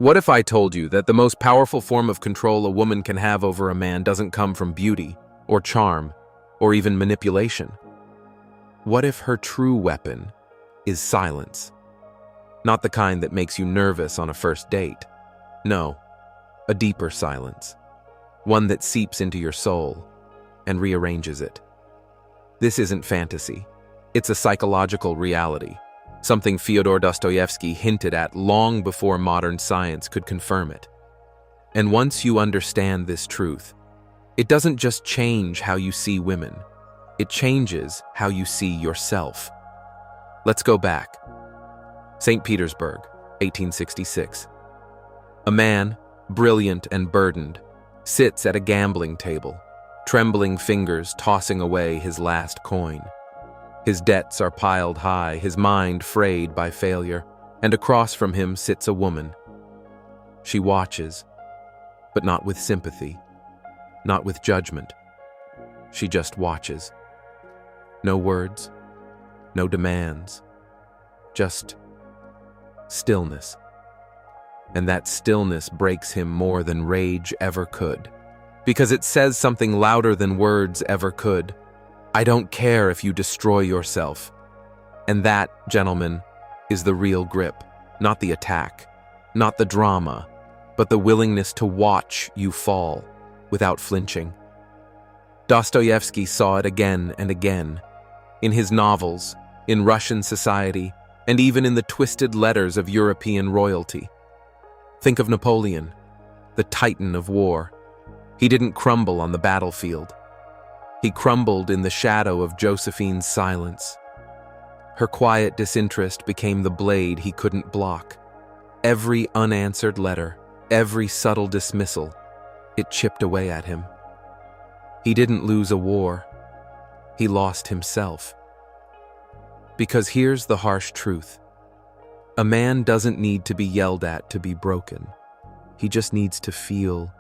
What if I told you that the most powerful form of control a woman can have over a man doesn't come from beauty, or charm, or even manipulation? What if her true weapon is silence? Not the kind that makes you nervous on a first date. No, a deeper silence. One that seeps into your soul and rearranges it. This isn't fantasy. It's a psychological reality. Something Fyodor Dostoevsky hinted at long before modern science could confirm it. And once you understand this truth, it doesn't just change how you see women, it changes how you see yourself. Let's go back. St. Petersburg, 1866. A man, brilliant and burdened, sits at a gambling table, trembling fingers tossing away his last coin. His debts are piled high, his mind frayed by failure, and across from him sits a woman. She watches, but not with sympathy, not with judgment. She just watches. No words, no demands, just stillness. And that stillness breaks him more than rage ever could, because it says something louder than words ever could. I don't care if you destroy yourself. And that, gentlemen, is the real grip, not the attack, not the drama, but the willingness to watch you fall without flinching. Dostoevsky saw it again and again, in his novels, in Russian society, and even in the twisted letters of European royalty. Think of Napoleon, the titan of war. He didn't crumble on the battlefield. He crumbled in the shadow of Josephine's silence. Her quiet disinterest became the blade he couldn't block. Every unanswered letter, every subtle dismissal, it chipped away at him. He didn't lose a war. He lost himself. Because here's the harsh truth. A man doesn't need to be yelled at to be broken. He just needs to feel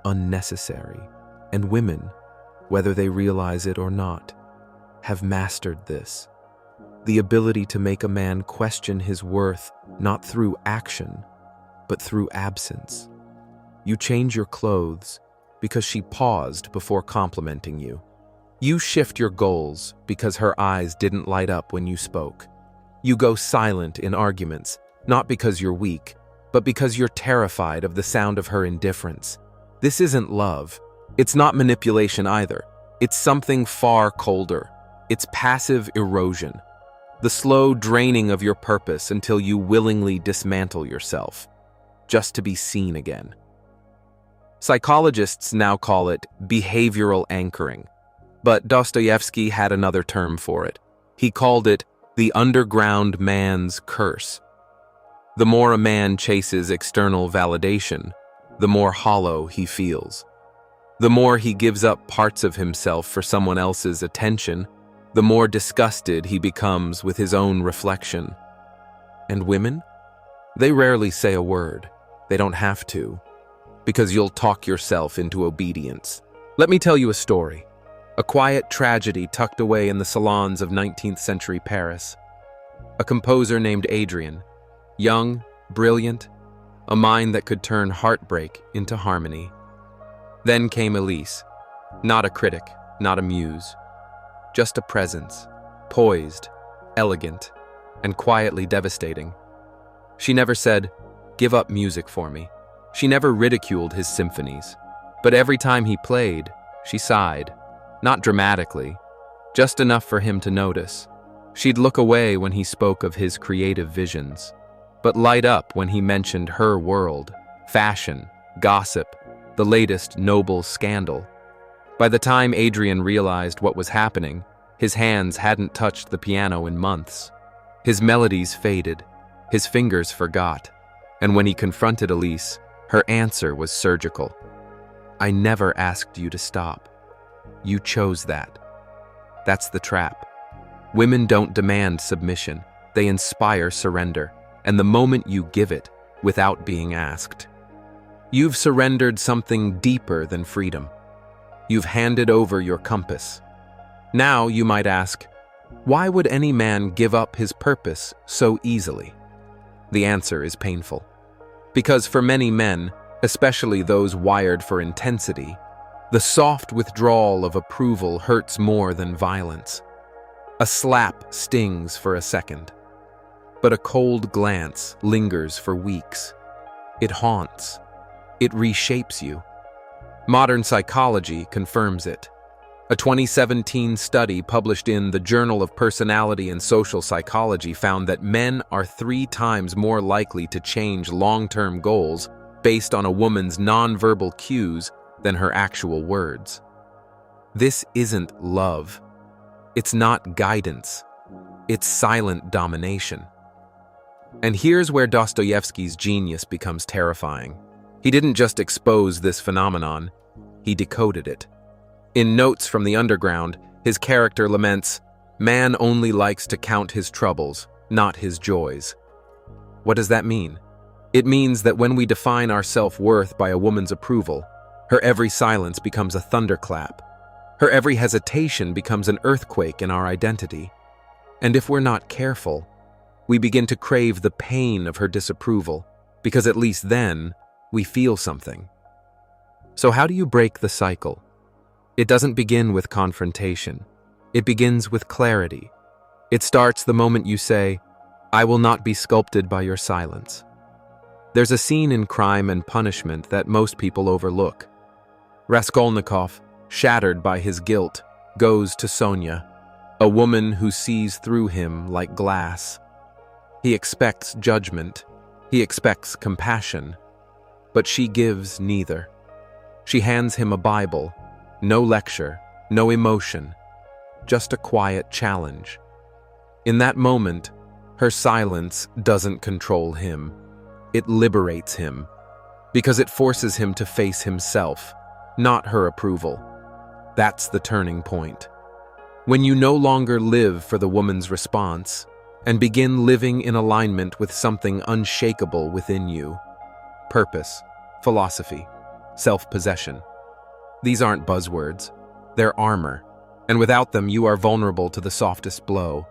unnecessary. And women, whether they realize it or not, have mastered this. The ability to make a man question his worth not through action, but through absence. You change your clothes because she paused before complimenting you. You shift your goals because her eyes didn't light up when you spoke. You go silent in arguments, not because you're weak, but because you're terrified of the sound of her indifference. This isn't love. It's not manipulation either. It's something far colder. It's passive erosion. The slow draining of your purpose until you willingly dismantle yourself, just to be seen again. Psychologists now call it behavioral anchoring, but Dostoevsky had another term for it. He called it the underground man's curse. The more a man chases external validation, the more hollow he feels. The more he gives up parts of himself for someone else's attention, the more disgusted he becomes with his own reflection. And women? They rarely say a word. They don't have to, because you'll talk yourself into obedience. Let me tell you a story. A quiet tragedy tucked away in the salons of 19th century Paris. A composer named Adrian, young, brilliant, a mind that could turn heartbreak into harmony. Then came Elise, not a critic, not a muse, just a presence, poised, elegant, and quietly devastating. She never said, "Give up music for me." She never ridiculed his symphonies, but every time he played, she sighed, not dramatically, just enough for him to notice. She'd look away when he spoke of his creative visions, but light up when he mentioned her world, fashion, gossip, the latest noble scandal. By the time Adrian realized what was happening, his hands hadn't touched the piano in months. His melodies faded, his fingers forgot, and when he confronted Elise, her answer was surgical. "I never asked you to stop. You chose that." That's the trap. Women don't demand submission, they inspire surrender, and the moment you give it, without being asked, you've surrendered something deeper than freedom. You've handed over your compass. Now you might ask, why would any man give up his purpose so easily? The answer is painful. Because for many men, especially those wired for intensity, the soft withdrawal of approval hurts more than violence. A slap stings for a second, but a cold glance lingers for weeks. It haunts. It reshapes you. Modern psychology confirms it. A 2017 study published in the Journal of Personality and Social Psychology found that men are 3 times more likely to change long-term goals based on a woman's nonverbal cues than her actual words. This isn't love. It's not guidance. It's silent domination. And here's where Dostoevsky's genius becomes terrifying. He didn't just expose this phenomenon, he decoded it. In Notes from the Underground, his character laments, "Man only likes to count his troubles, not his joys." What does that mean? It means that when we define our self-worth by a woman's approval, her every silence becomes a thunderclap. Her every hesitation becomes an earthquake in our identity. And if we're not careful, we begin to crave the pain of her disapproval, because at least then, we feel something. So how do you break the cycle? It doesn't begin with confrontation. It begins with clarity. It starts the moment you say, "I will not be sculpted by your silence." There's a scene in Crime and Punishment that most people overlook. Raskolnikov, shattered by his guilt, goes to Sonia, a woman who sees through him like glass. He expects judgment. He expects compassion. But she gives neither. She hands him a Bible. No lecture, no emotion, just a quiet challenge. In that moment, her silence doesn't control him. It liberates him, because it forces him to face himself, not her approval. That's the turning point. When you no longer live for the woman's response, and begin living in alignment with something unshakable within you. Purpose, philosophy, self-possession. These aren't buzzwords, they're armor, and without them you are vulnerable to the softest blow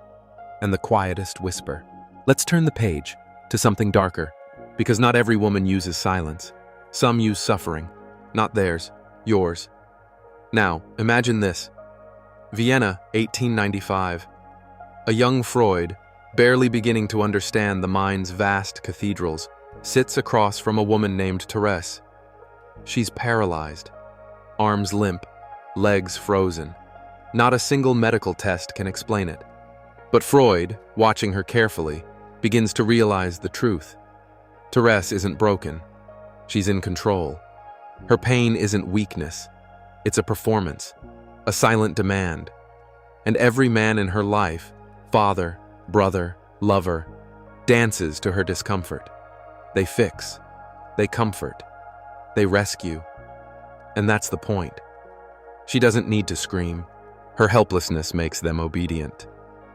and the quietest whisper. Let's turn the page to something darker, because not every woman uses silence. Some use suffering, not theirs, yours. Now, imagine this. Vienna, 1895. A young Freud, barely beginning to understand the mind's vast cathedrals, sits across from a woman named Therese. She's paralyzed. Arms limp, legs frozen. Not a single medical test can explain it. But Freud, watching her carefully, begins to realize the truth. Therese isn't broken. She's in control. Her pain isn't weakness. It's a performance, a silent demand. And every man in her life, father, brother, lover, dances to her discomfort. They fix. They comfort. They rescue. And that's the point. She doesn't need to scream. Her helplessness makes them obedient.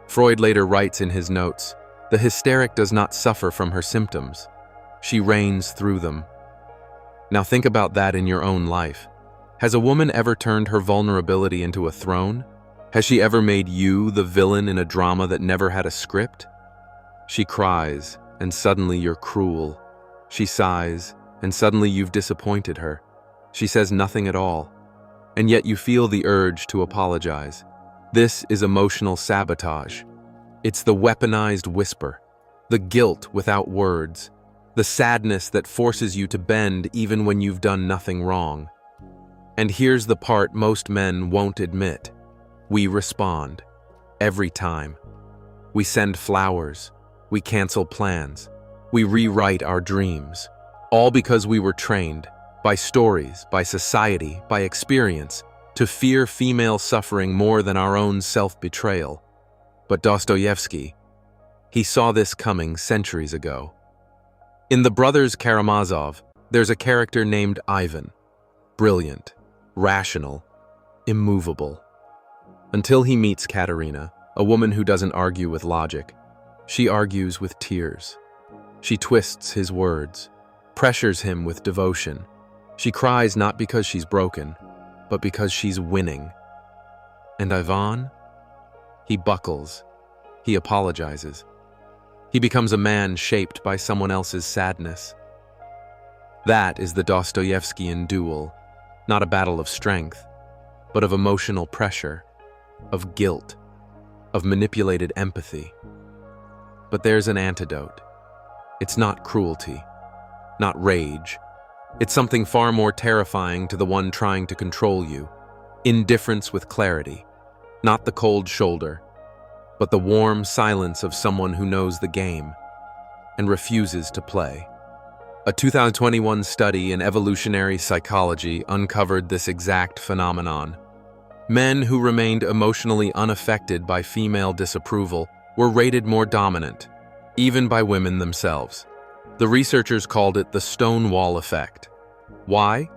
Freud later writes in his notes, "The hysteric does not suffer from her symptoms. She reigns through them." Now think about that in your own life. Has a woman ever turned her vulnerability into a throne? Has she ever made you the villain in a drama that never had a script? She cries, and suddenly you're cruel. She sighs, and suddenly you've disappointed her. She says nothing at all, and yet you feel the urge to apologize. This is emotional sabotage. It's the weaponized whisper, the guilt without words, the sadness that forces you to bend even when you've done nothing wrong. And here's the part most men won't admit. We respond. Every time. We send flowers. We cancel plans. We rewrite our dreams. All because we were trained, by stories, by society, by experience, to fear female suffering more than our own self-betrayal. But Dostoevsky, he saw this coming centuries ago. In the Brothers Karamazov, there's a character named Ivan. Brilliant, rational, immovable. Until he meets Katerina, a woman who doesn't argue with logic. She argues with tears. She twists his words, pressures him with devotion. She cries not because she's broken, but because she's winning. And Ivan? He buckles. He apologizes. He becomes a man shaped by someone else's sadness. That is the Dostoevskian duel, not a battle of strength, but of emotional pressure, of guilt, of manipulated empathy. But there's an antidote. It's not cruelty, not rage. It's something far more terrifying to the one trying to control you. Indifference with clarity, not the cold shoulder, but the warm silence of someone who knows the game and refuses to play. A 2021 study in evolutionary psychology uncovered this exact phenomenon. Men who remained emotionally unaffected by female disapproval were rated more dominant, even by women themselves. The researchers called it the Stonewall effect. Why?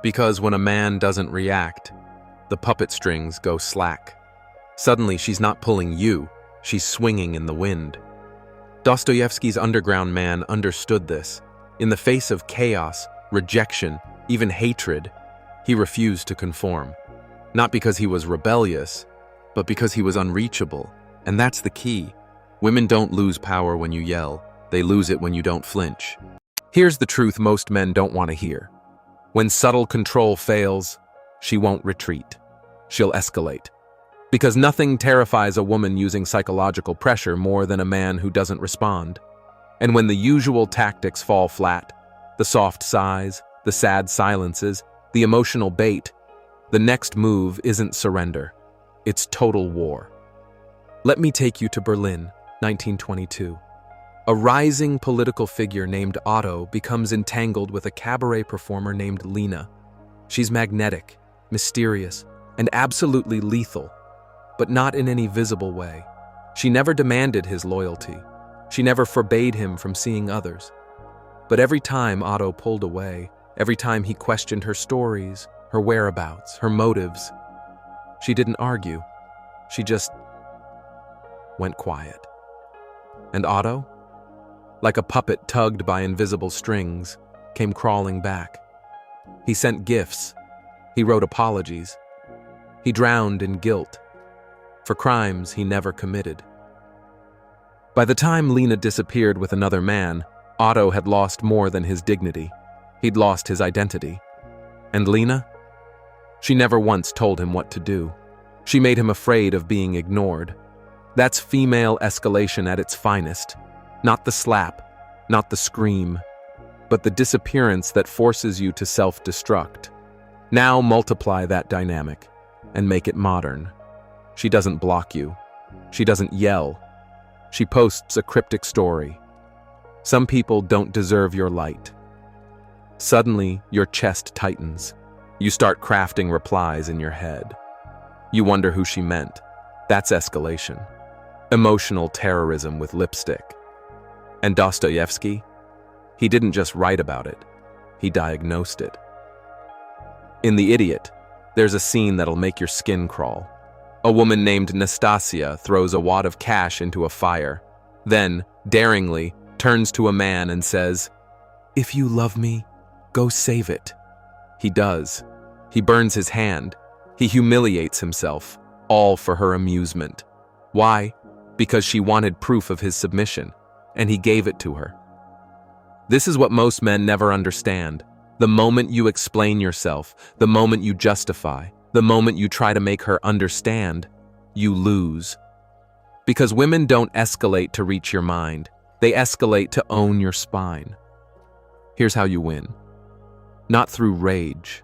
Because when a man doesn't react, the puppet strings go slack. Suddenly, she's not pulling you, she's swinging in the wind. Dostoevsky's underground man understood this. In the face of chaos, rejection, even hatred, he refused to conform. Not because he was rebellious, but because he was unreachable. And that's the key. Women don't lose power when you yell. They lose it when you don't flinch. Here's the truth most men don't want to hear. When subtle control fails, she won't retreat. She'll escalate. Because nothing terrifies a woman using psychological pressure more than a man who doesn't respond. And when the usual tactics fall flat, the soft sighs, the sad silences, the emotional bait, the next move isn't surrender. It's total war. Let me take you to Berlin, 1922. A rising political figure named Otto becomes entangled with a cabaret performer named Lena. She's magnetic, mysterious, and absolutely lethal, but not in any visible way. She never demanded his loyalty. She never forbade him from seeing others. But every time Otto pulled away, every time he questioned her stories, her whereabouts, her motives, she didn't argue. She just went quiet. And Otto, like a puppet tugged by invisible strings, came crawling back. He sent gifts. He wrote apologies. He drowned in guilt for crimes he never committed. By the time Lena disappeared with another man, Otto had lost more than his dignity. He'd lost his identity. And Lena? She never once told him what to do. She made him afraid of being ignored. That's female escalation at its finest. Not the slap, not the scream, but the disappearance that forces you to self-destruct. Now multiply that dynamic and make it modern. She doesn't block you. She doesn't yell. She posts a cryptic story. Some people don't deserve your light. Suddenly, your chest tightens. You start crafting replies in your head. You wonder who she meant. That's escalation. Emotional terrorism with lipstick. And Dostoevsky? He didn't just write about it. He diagnosed it. In The Idiot, there's a scene that'll make your skin crawl. A woman named Nastasia throws a wad of cash into a fire, then, daringly, turns to a man and says, "If you love me, go save it." He does. He burns his hand. He humiliates himself, all for her amusement. Why? Because she wanted proof of his submission, and he gave it to her. This is what most men never understand. The moment you explain yourself, the moment you justify, the moment you try to make her understand, you lose. Because women don't escalate to reach your mind. They escalate to own your spine. Here's how you win. Not through rage,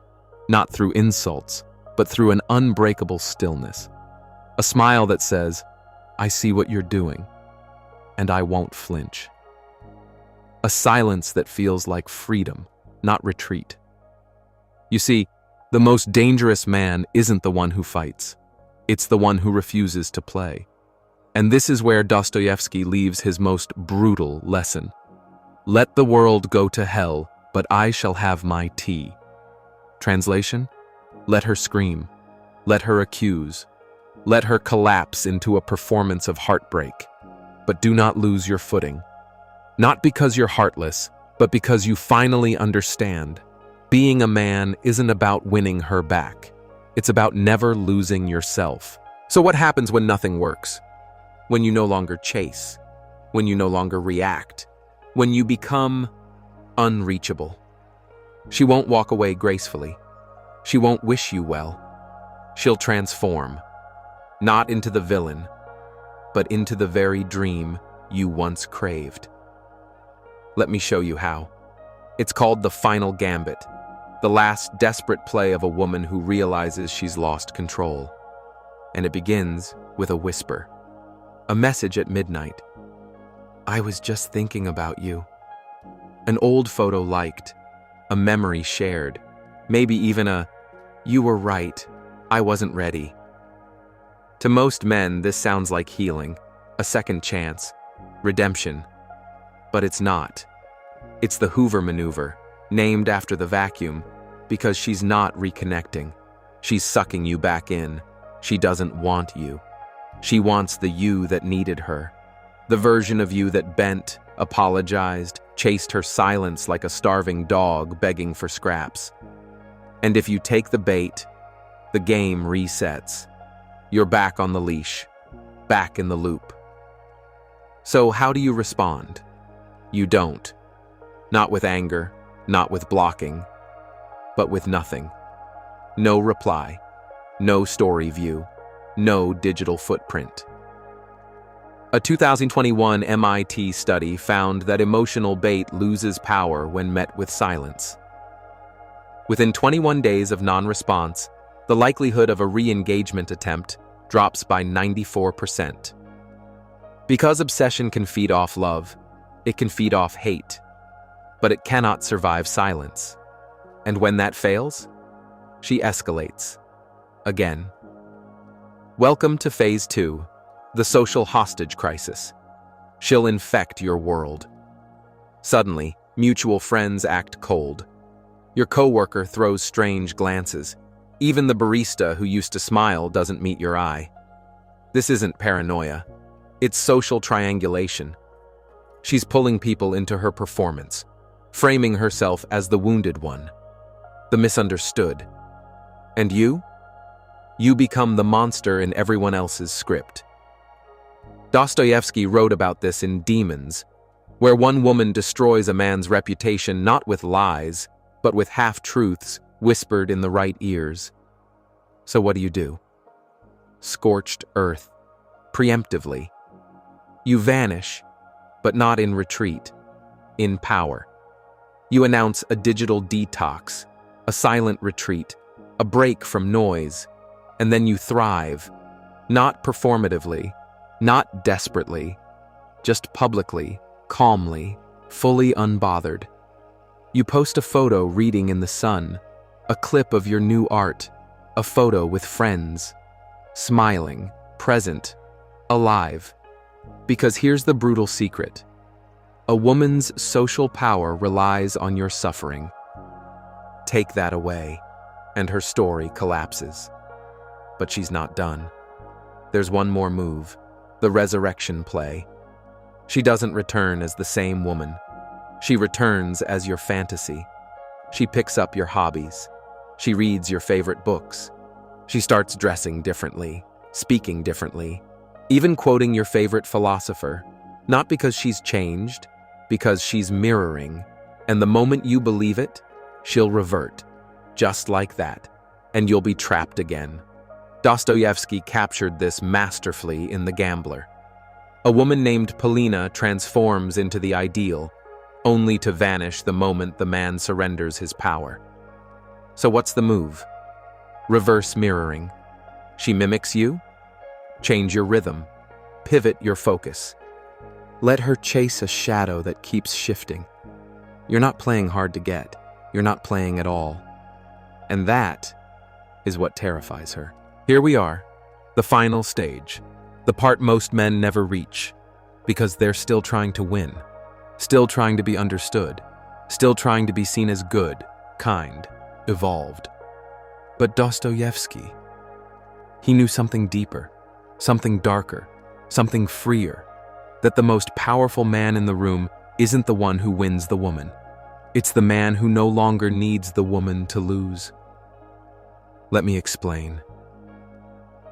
not through insults, but through an unbreakable stillness. A smile that says, "I see what you're doing, and I won't flinch." A silence that feels like freedom, not retreat. You see, the most dangerous man isn't the one who fights. It's the one who refuses to play. And this is where Dostoevsky leaves his most brutal lesson. Let the world go to hell, but I shall have my tea. Translation? Let her scream. Let her accuse. Let her collapse into a performance of heartbreak. But do not lose your footing. Not because you're heartless, but because you finally understand. Being a man isn't about winning her back. It's about never losing yourself. So what happens when nothing works? When you no longer chase? When you no longer react? When you become unreachable? She won't walk away gracefully. She won't wish you well. She'll transform, not into the villain, but into the very dream you once craved. Let me show you how. It's called the final gambit, the last desperate play of a woman who realizes she's lost control. And it begins with a whisper, a message at midnight. I was just thinking about you. An old photo liked, a memory shared, maybe even a, you were right, I wasn't ready. To most men, this sounds like healing, a second chance, redemption. But it's not. It's the Hoover maneuver, named after the vacuum, because she's not reconnecting. She's sucking you back in. She doesn't want you. She wants the you that needed her. The version of you that bent, apologized, chased her silence like a starving dog begging for scraps. And if you take the bait, the game resets. You're back on the leash, back in the loop. So how do you respond? You don't. Not with anger, not with blocking, but with nothing. No reply, no story view, no digital footprint. A 2021 MIT study found that emotional bait loses power when met with silence. Within 21 days of non-response, the likelihood of a re-engagement attempt drops by 94%. Because obsession can feed off love, it can feed off hate, but it cannot survive silence. And when that fails, she escalates. Again. Welcome to Phase 2, the social hostage crisis. She'll infect your world. Suddenly, mutual friends act cold. Your coworker throws strange glances. Even the barista who used to smile doesn't meet your eye. This isn't paranoia. It's social triangulation. She's pulling people into her performance, framing herself as the wounded one, the misunderstood. And you? You become the monster in everyone else's script. Dostoevsky wrote about this in Demons, where one woman destroys a man's reputation not with lies, but with half-truths whispered in the right ears. So what do? Scorched earth, preemptively. You vanish, but not in retreat, in power. You announce a digital detox, a silent retreat, a break from noise, and then you thrive, not performatively, not desperately, just publicly, calmly, fully unbothered. You post a photo reading in the sun, a clip of your new art, a photo with friends, smiling, present, alive. Because here's the brutal secret. A woman's social power relies on your suffering. Take that away, and her story collapses. But she's not done. There's one more move, the resurrection play. She doesn't return as the same woman. She returns as your fantasy. She picks up your hobbies. She reads your favorite books. She starts dressing differently, speaking differently, even quoting your favorite philosopher, not because she's changed, because she's mirroring. And the moment you believe it, she'll revert, just like that, and you'll be trapped again. Dostoevsky captured this masterfully in The Gambler. A woman named Polina transforms into the ideal, only to vanish the moment the man surrenders his power. So what's the move? Reverse mirroring. She mimics you? Change your rhythm. Pivot your focus. Let her chase a shadow that keeps shifting. You're not playing hard to get. You're not playing at all. And that is what terrifies her. Here we are, the final stage, the part most men never reach, because they're still trying to win, still trying to be understood, still trying to be seen as good, kind, evolved. But Dostoevsky, he knew something deeper, something darker, something freer, that the most powerful man in the room isn't the one who wins the woman. It's the man who no longer needs the woman to lose. Let me explain.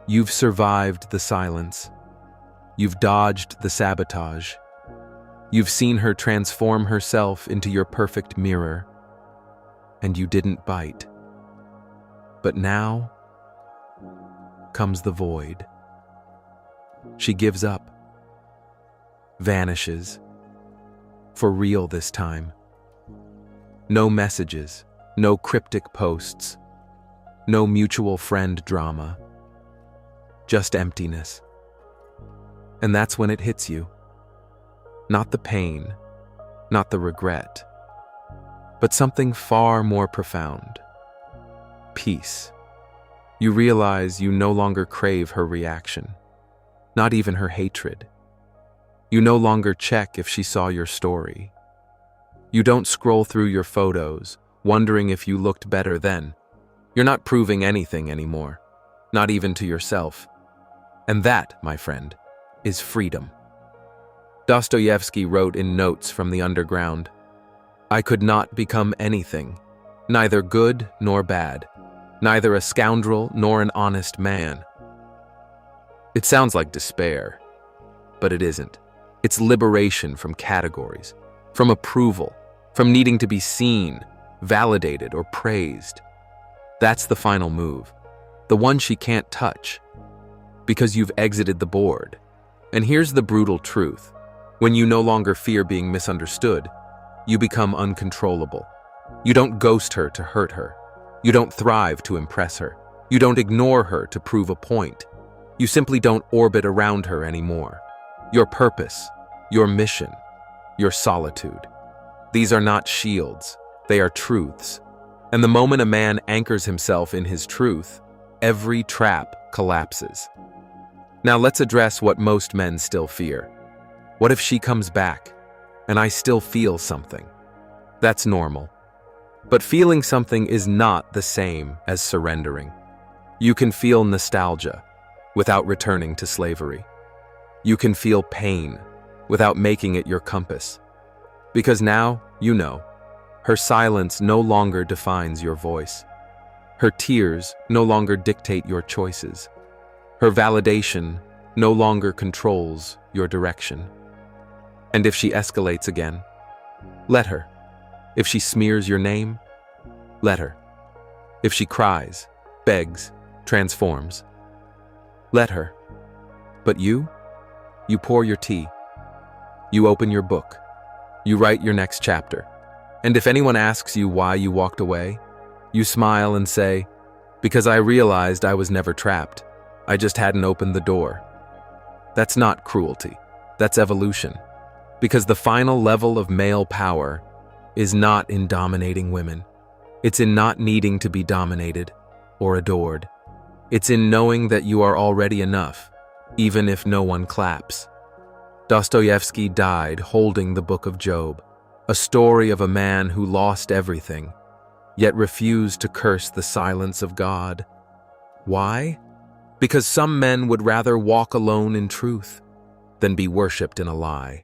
You've survived the silence. You've dodged the sabotage. You've seen her transform herself into your perfect mirror. and you didn't bite. But now comes the void. She gives up, vanishes, for real this time. No messages, no cryptic posts, no mutual friend drama, just emptiness. And that's when it hits you. Not the pain, not the regret, but something far more profound. Peace. You realize you no longer crave her reaction, not even her hatred. You no longer check if she saw your story. You don't scroll through your photos, wondering if you looked better then. You're not proving anything anymore, not even to yourself. And that, my friend, is freedom. Dostoevsky wrote in Notes from the Underground, "I could not become anything, neither good nor bad, neither a scoundrel nor an honest man." It sounds like despair, but it isn't. It's liberation from categories, from approval, from needing to be seen, validated, or praised. That's the final move, the one she can't touch, because you've exited the board. And here's the brutal truth. When you no longer fear being misunderstood, you become uncontrollable. You don't ghost her to hurt her. You don't thrive to impress her. You don't ignore her to prove a point. You simply don't orbit around her anymore. Your purpose, your mission, your solitude. These are not shields, they are truths. And the moment a man anchors himself in his truth, every trap collapses. Now let's address what most men still fear. What if she comes back, and I still feel something? That's normal. But feeling something is not the same as surrendering. You can feel nostalgia without returning to slavery. You can feel pain without making it your compass. Because now, you know, her silence no longer defines your voice. Her tears no longer dictate your choices. Her validation no longer controls your direction. And if she escalates again, let her. If she smears your name, let her. If she cries, begs, transforms, let her. But you pour your tea. You open your book. You write your next chapter. And if anyone asks you why you walked away, you smile and say, "Because I realized I was never trapped. I just hadn't opened the door." That's not cruelty. That's evolution. Because the final level of male power is not in dominating women. It's in not needing to be dominated or adored. It's in knowing that you are already enough, even if no one claps. Dostoevsky died holding the Book of Job, a story of a man who lost everything, yet refused to curse the silence of God. Why? Because some men would rather walk alone in truth than be worshipped in a lie.